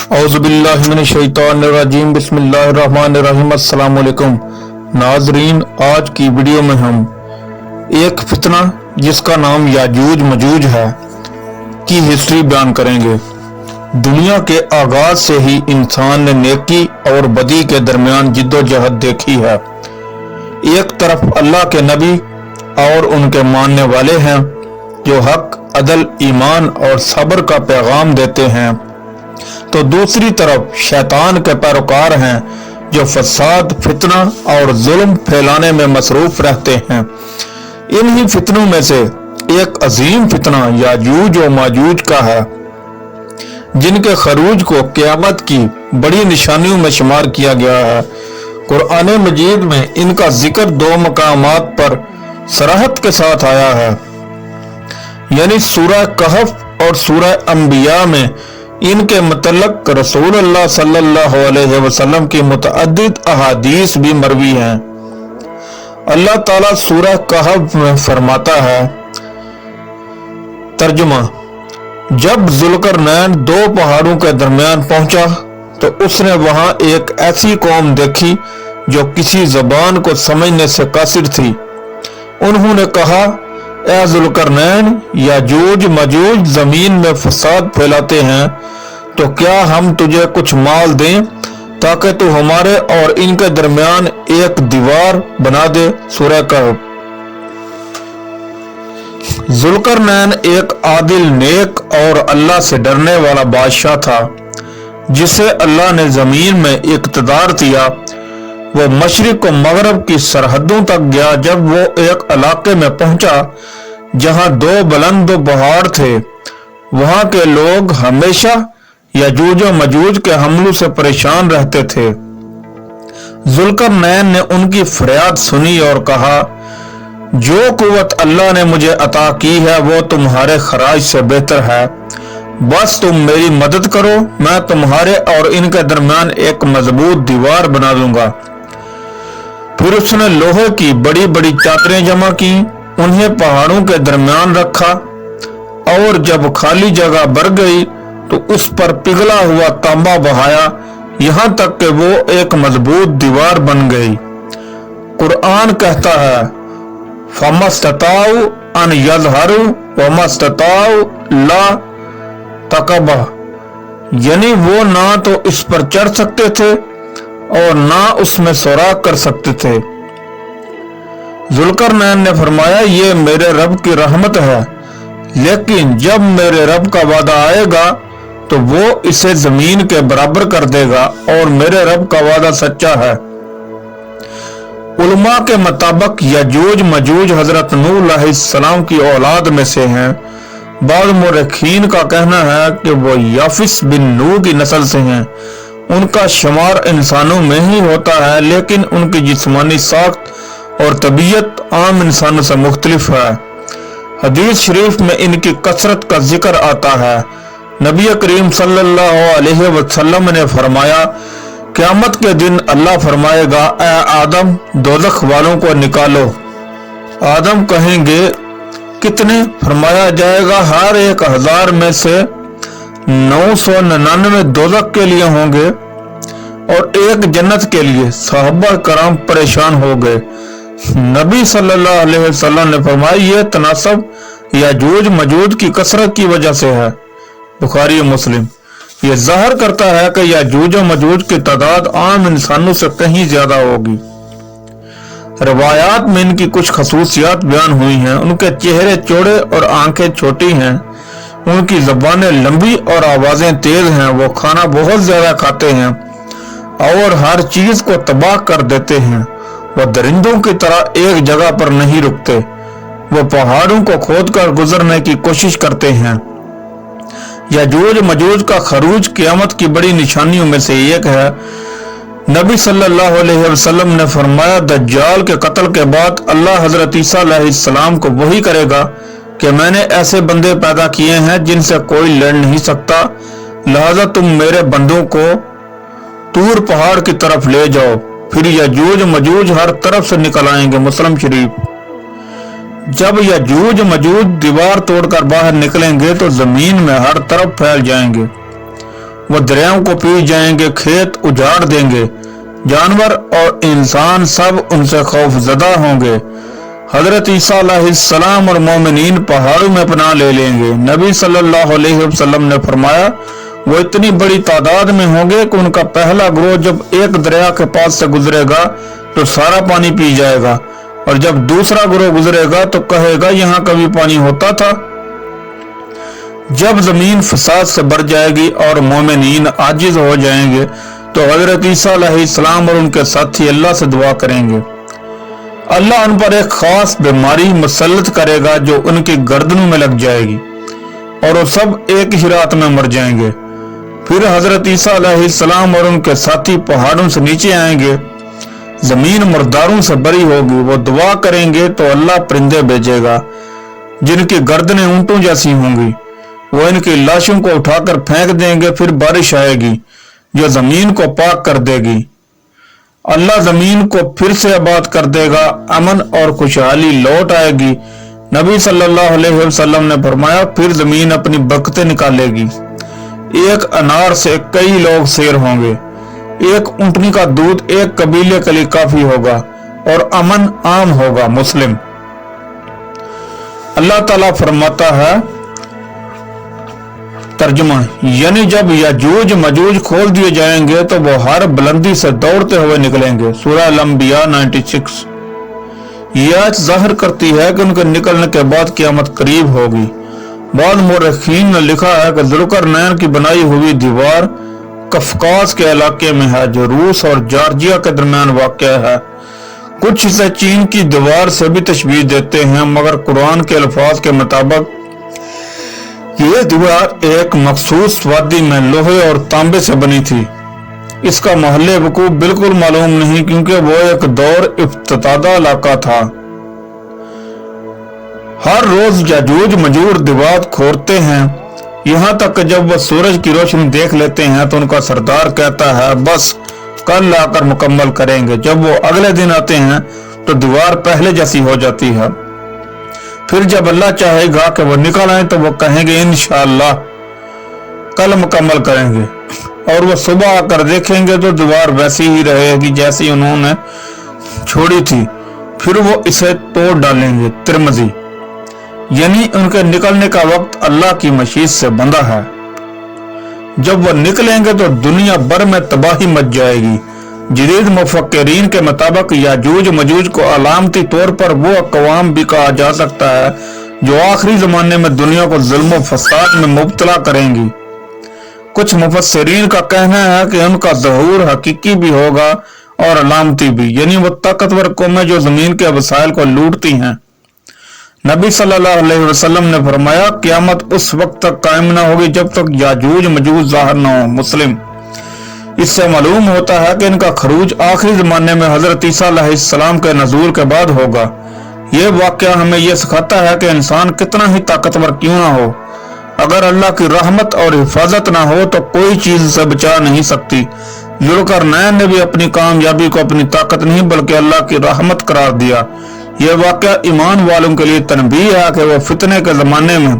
औज़ुबिल्लाहिमिनश्शैतानिर्रजीम बिस्मिल्लाहिर्रहमानिर्रहीम। अस्सलाम वालेकुम नाजरीन, आज की वीडियो में हम एक फितना जिसका नाम याजूज मजूज है की हिस्ट्री बयान करेंगे। दुनिया के आगाज से ही इंसान ने नेकी और बदी के दरमियान जिद्दोजहद देखी है। एक तरफ अल्लाह के नबी और उनके मानने वाले हैं जो हक, अदल, ईमान और सब्र का पैगाम देते हैं, तो दूसरी तरफ शैतान के पैरोकार हैं जो फसाद, फितना और जुल्म फैलाने में मसरूफ रहते हैं। इन्हीं फितनों में से एक अजीम फितना याजूज और माजूज का है, जिनके खरूज को क़यामत की बड़ी निशानियों में शुमार किया गया है। कुरान मजीद में इनका जिक्र दो मकामात पर सराहत के साथ आया है, यानी सूरह कहफ और सूरह अंबिया में इनके मुतल्लक रसूलुल्लाह सल्लल्लाहु अलैहि वसल्लम की मुतअद्दिद अहादीस भी मरवी हैं। अल्लाह ताला सूरह कहफ में फरमाता है, तर्जुमा, जब जुल्करनैन दो पहाड़ों के दरमियान पहुंचा तो उसने वहां एक ऐसी कौम देखी जो किसी जबान को समझने से कासिर थी। उन्होंने कहा, ए जुल्करनैन, याजूज मजूज जमीन में फसाद फैलाते हैं, तो क्या हम तुझे कुछ माल दें ताकि तू हमारे और इनके दरमियान एक दीवार बना दे। सूरह कहफ। जुल्करनैन एक आदिल, नेक और अल्लाह से डरने वाला बादशाह था, जिसे अल्लाह ने जमीन में इक़्तिदार दिया। वो मशरिक व मगरब की सरहदों तक गया। जब वो एक इलाके में पहुंचा जहां दो बुलंद पहाड़ थे, वहां के लोग हमेशा याजूज व मजूज के हमलों से परेशान रहते थे। जुल्करनैन ने उनकी फरियाद सुनी और कहा, जो कुव्वत अल्लाह ने मुझे अता की है वो तुम्हारे खराज से बेहतर है। बस तुम मेरी मदद करो, मैं तुम्हारे और इनके दरमियान एक मजबूत दीवार बना दूंगा। फिर उसने लोहे की बड़ी बड़ी चादरें जमा की, उन्हें पहाड़ों के दरमियान रखा और जब खाली जगह भर गई तो उस पर पिघला हुआ तांबा बहाया, यहां तक कि वो एक मजबूत दीवार बन गई। कुरान कहता है, फमस्तताउ अन यज़हरु वमस्तताउ ला तकबा, यानी वो ना तो इस पर चढ़ सकते थे और ना उसमें सुराख कर सकते थे। जुल्करनैन ने फरमाया, ये मेरे रब की रहमत है, लेकिन जब मेरे रब का वादा आएगा तो वो इसे जमीन के बराबर कर देगा और मेरे रब का वादा सच्चा है। उलमा के मुताबिक याजूज मजूज हजरत नूह अलैहिस्सलाम की औलाद में से हैं। बाद मुरखीन का कहना है कि वो याफिस बिन नूह की नस्ल से हैं। उनका शुमार इंसानों में ही होता है, लेकिन उनकी जिस्मानी साख्त और तबीयत आम इंसानों से मुख्तलिफ है। हदीस शरीफ में इनकी कसरत का जिक्र आता है। नबी करीम सल्लल्लाहु अलैहि वसल्लम ने फरमाया, क़यामत के दिन अल्लाह फरमाएगा, ए आदम, दोज़ख वालों को निकालो। आदम कहेंगे, कितने? फरमाया जाएगा, हर 1000 में से 999 दोज़ख के लिए होंगे और एक जन्नत के लिए। सहाबा कराम परेशान हो गए। नबी सल्लल्लाहु अलैहि वसल्लम ने फरमाया, ये तनासब याजूज मजूज की कसरत की वजह से है। बुखारी और मुस्लिम। ये जाहिर करता है कि याजूज और मजूज की तादाद आम इंसानों से कहीं ज्यादा होगी। रवायात में इनकी कुछ खसूसियात बयान हुई हैं। उनके चेहरे चौड़े और आंखें छोटी हैं। उनकी ज़बानें लंबी और आवाजें तेज हैं। वो खाना बहुत ज्यादा खाते हैं और हर चीज को तबाह कर देते हैं। वो दरिंदों की तरह एक जगह पर नहीं रुकते। वो पहाड़ों को खोदकर गुजरने की कोशिश करते हैं। याजूज मजूज का खरूज क़यामत की बड़ी निशानियों में से एक है। नबी सल्लल्लाहु अलैहि वसल्लम ने फरमाया, दज्जाल के कत्ल के बाद अल्लाह हजरत ईसा अलैहिस्सलाम को वही करेगा कि मैंने ऐसे बंदे पैदा किए हैं जिनसे कोई लड़ नहीं सकता, लिहाजा तुम मेरे बंदों को तूर पहाड़ की तरफ ले जाओ, फिर याजूज मजूज हर तरफ से निकल आएंगे। मुस्लिम शरीफ। जब याजूज मजूज दीवार तोड़कर बाहर निकलेंगे तो जमीन में हर तरफ फैल जाएंगे। वो दरियाओं को पी जाएंगे, खेत उजाड़ देंगे, जानवर और इंसान सब उनसे खौफजदा होंगे। हजरत ईसा अलैहिस्सलाम और मोमिनीन पहाड़ों में पनाह ले लेंगे। नबी सल्लल्लाहु अलैहि वसल्लम ने फरमाया, वो इतनी बड़ी तादाद में होंगे कि उनका पहला ग्रोह जब एक दरिया के पास से गुजरेगा तो सारा पानी पी जाएगा, और जब दूसरा ग्रोह गुजरेगा तो कहेगा यहाँ कभी पानी होता था। जब जमीन फसाद से भर जाएगी और मोमिनीन आजिज हो जाएंगे तो हजरत ईसा अलैहिस्सलाम और उनके साथी अल्लाह से दुआ करेंगे। अल्लाह उन पर एक खास बीमारी मुसल्लत करेगा जो उनकी गर्दनों में लग जाएगी और वो सब एक ही रात में मर जाएंगे। फिर हजरत ईसा अलैहिस्सलाम और उनके साथी पहाड़ों से नीचे आएंगे, जमीन मुर्दारों से भरी होगी। वो दुआ करेंगे तो अल्लाह परिंदे भेजेगा जिनकी गर्दनें ऊंटों जैसी होंगी। वो इनकी लाशों को उठाकर फेंक देंगे, फिर बारिश आएगी जो जमीन को पाक कर देगी। अल्लाह जमीन को फिर से आबाद कर देगा, अमन और खुशहाली लौट आएगी। नबी सल्लल्लाहु अलैहि वसल्लम ने फरमाया, फिर जमीन अपनी बरकतें निकालेगी। एक अनार से कई लोग शेर होंगे, एक ऊंटनी का दूध एक कबीले के लिए काफी होगा और अमन आम होगा। मुस्लिम। अल्लाह ताला फरमाता है, तर्जुमा, यानी जब याजूज मजूज खोल दिए जाएंगे तो वो हर बुलंदी से दौड़ते हुए निकलेंगे। सूरह अल-अंबिया 96। यह आयत जाहिर करती है कि उनके निकलने के बाद क़यामत करीब होगी। बाद मुर्रिखीन ने लिखा है कि जुल्करनैन की बनाई हुई दीवार कफकास के इलाके में है जो रूस और जॉर्जिया के दरमियान वाक़ है। कुछ इसे चीन की दीवार से भी तशबीह देते हैं, मगर कुरान के अल्फाज के मुताबिक यह दीवार एक मखसूस वादी में लोहे और तांबे से बनी थी। इसका महल्ले वकूफ बिल्कुल मालूम नहीं क्योंकि वो एक दौर इफ्तितादा इलाका था। हर रोज याजूज मजूज दीवार खोदते हैं, यहाँ तक कि जब वह सूरज की रोशनी देख लेते हैं तो उनका सरदार कहता है, बस कल आकर मुकम्मल करेंगे। जब वो अगले दिन आते हैं तो दीवार पहले जैसी हो जाती है। फिर जब अल्लाह चाहेगा कि वो निकल आए तो वो कहेंगे, इंशाअल्लाह कल मुकम्मल करेंगे, और वो सुबह आकर देखेंगे तो दीवार वैसी ही रहेगी जैसी उन्होंने छोड़ी थी। फिर वो इसे तोड़ डालेंगे। तिरमिज़ी। यानी उनके निकलने का वक्त अल्लाह की मशीत से बंधा है। जब वो निकलेंगे तो दुनिया भर में तबाही मच जाएगी। जदीद मुफक्किरीन के मुताबिक याजूज मजूज को अलामती तौर पर वो अक़वाम भी कहा जा सकता है जो आखिरी जमाने में दुनिया को जुल्म फसाद में मुब्तला करेंगी। कुछ मुफस्सिरीन का कहना है कि उनका ज़हूर हकीकी भी होगा और अलामती भी, यानी वो ताकतवर कौमें जो जमीन के वसाइल को लूटती हैं। नबी सल्लल्लाहु अलैहि वसल्लम ने फरमाया, क़यामत उस वक्त तक कायम न होगी जब तक याजूज मजूज ज़ाहिर न हो। मुस्लिम। इससे मालूम होता है कि इनका खरूज आखिरी जमाने में हजरत ईसा अलैहिस्सलाम के नज़ूल के बाद होगा। ये वाक़या हमें यह सिखाता है कि इंसान कितना ही ताकतवर क्यों ना हो, अगर अल्लाह की रहमत और हिफाजत ना हो तो कोई चीज से बचा नहीं सकती। जुल्करनैन ने भी अपनी कामयाबी को अपनी ताकत नहीं बल्कि अल्लाह की रहमत करार दिया। यह वाक़या ईमान वालों के लिए तनबीह है कि वह फितने के जमाने में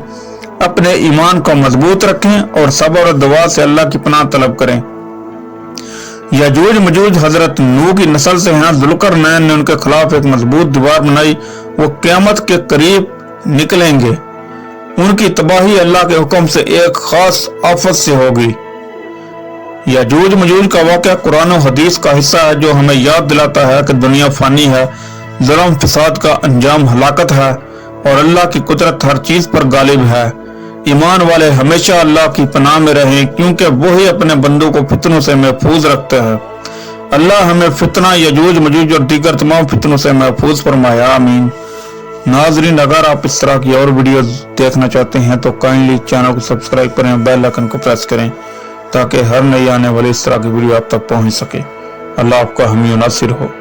अपने ईमान को मजबूत रखें और सब्र और दुआ से अल्लाह की पनाह तलब करें। याजूज मजूज हजरत नूह की नस्ल से हैं। जुल्करनैन ने उनके खिलाफ एक मजबूत दीवार बनाई। वो क़यामत के करीब निकलेंगे। उनकी तबाही अल्लाह के हुक्म से एक खास आफत से होगी। याजूज मजूज का वाक़या कुरान और हदीस का हिस्सा है जो हमें याद दिलाता है कि दुनिया फानी है, जुल्म फसाद का अंजाम हलाकत है और अल्लाह की कुदरत हर चीज पर गालिब है। ईमान वाले हमेशा अल्लाह की पनाह में रहें क्योंकि वही अपने बंदों को फितनों से महफूज रखते हैं। अल्लाह हमें फितना, याजूज मजूज और दीगर तमाम फितनों से महफूज फरमाए। आमीन। नाजरीन, अगर आप इस तरह की और वीडियोस देखना चाहते हैं तो काइंडली चैनल को सब्सक्राइब करें, बेल आइकन को प्रेस करें ताकि हर नई आने वाली इस तरह की वीडियो आप तक पहुंच सके। अल्लाह आपका हामी नासिर हो।